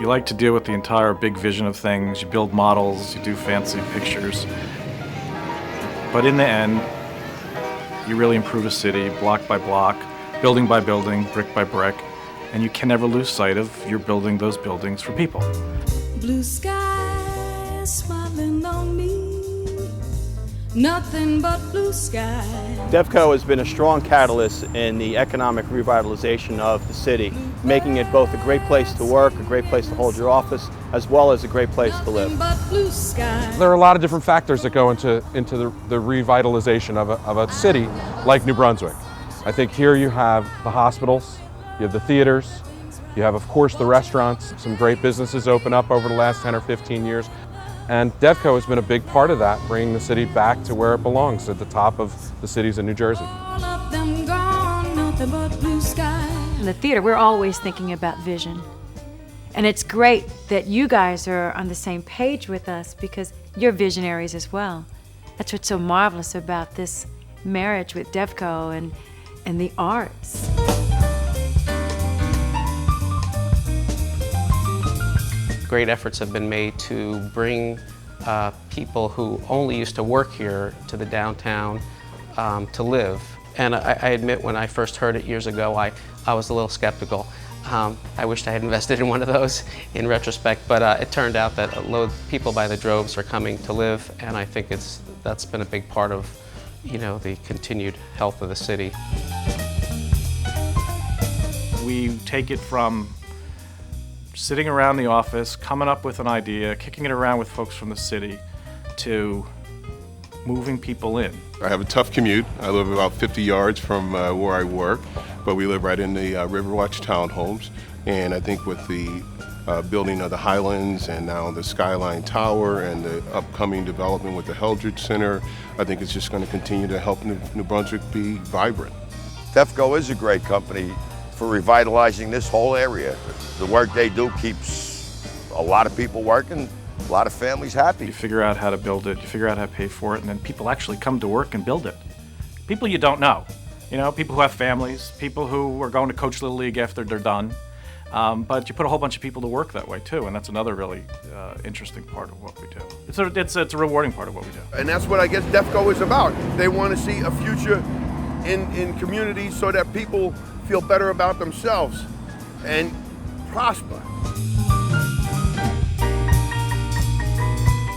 You like to deal with the entire big vision of things. You build models, you do fancy pictures. But in the end, you really improve a city block by block, building by building, brick by brick, and you can never lose sight of you're building those buildings for people. Blue sky smiling on me, nothing but blue sky. Devco has been a strong catalyst in the economic revitalization of the city, making it both a great place to work, a great place to hold your office, as well as a great place to live. There are a lot of different factors that go into the revitalization of a city like New Brunswick. I think here you have the hospitals, you have the theaters, you have, of course, the restaurants. Some great businesses open up over the last 10 or 15 years. And Devco has been a big part of that, bringing the city back to where it belongs, at the top of the cities in New Jersey. In the theater, we're always thinking about vision. And it's great that you guys are on the same page with us because you're visionaries as well. That's what's so marvelous about this marriage with Devco and the arts. Great efforts have been made to bring people who only used to work here to the downtown to live. And I admit, when I first heard it years ago, I was a little skeptical. I wished I had invested in one of those in retrospect, but it turned out that people by the droves are coming to live, and I think that's been a big part of, the continued health of the city. We take it from sitting around the office, coming up with an idea, kicking it around with folks from the city, to moving people in. I have a tough commute. I live about 50 yards from where I work, but we live right in the Riverwatch townhomes. And I think with the building of the Highlands and now the Skyline Tower and the upcoming development with the Heldridge Center, I think it's just going to continue to help New Brunswick be vibrant. Devco is a great company for revitalizing this whole area. The work they do keeps a lot of people working, a lot of families happy. You figure out how to build it, you figure out how to pay for it, and then people actually come to work and build it. People you don't know. People who have families, people who are going to coach Little League after they're done. But you put a whole bunch of people to work that way too, and that's another really interesting part of what we do. It's a rewarding part of what we do. And that's what I guess Devco is about. They want to see a future in communities so that people feel better about themselves and prosper.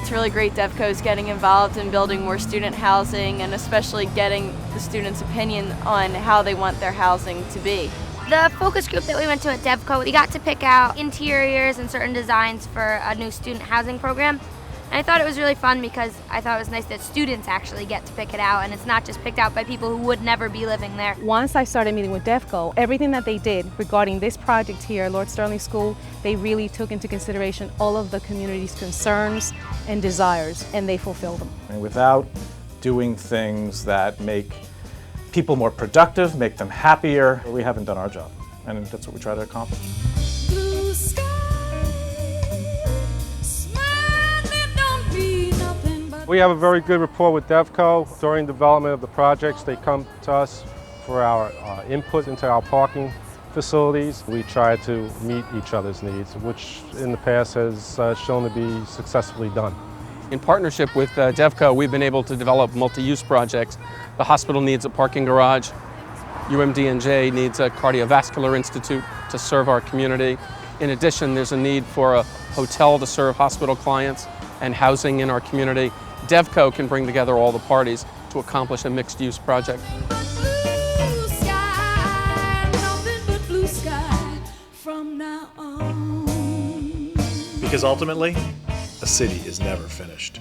It's really great Devco's getting involved in building more student housing and especially getting the students' opinion on how they want their housing to be. The focus group that we went to at Devco, we got to pick out interiors and certain designs for a new student housing program. And I thought it was really fun because I thought it was nice that students actually get to pick it out and it's not just picked out by people who would never be living there. Once I started meeting with Devco, everything that they did regarding this project here, Lord Sterling School, they really took into consideration all of the community's concerns and desires, and they fulfilled them. And without doing things that make people more productive, make them happier, we haven't done our job. And that's what we try to accomplish. Blue sky, smiling don't be nothing but. We have a very good rapport with Devco. During development of the projects, they come to us for our input into our parking facilities. We try to meet each other's needs, which in the past has shown to be successfully done. In partnership with Devco, we've been able to develop multi-use projects. The hospital needs a parking garage. UMDNJ needs a cardiovascular institute to serve our community. In addition, there's a need for a hotel to serve hospital clients and housing in our community. Devco can bring together all the parties to accomplish a mixed-use project. Blue sky, nothing but blue sky from now on. Because ultimately, a city is never finished.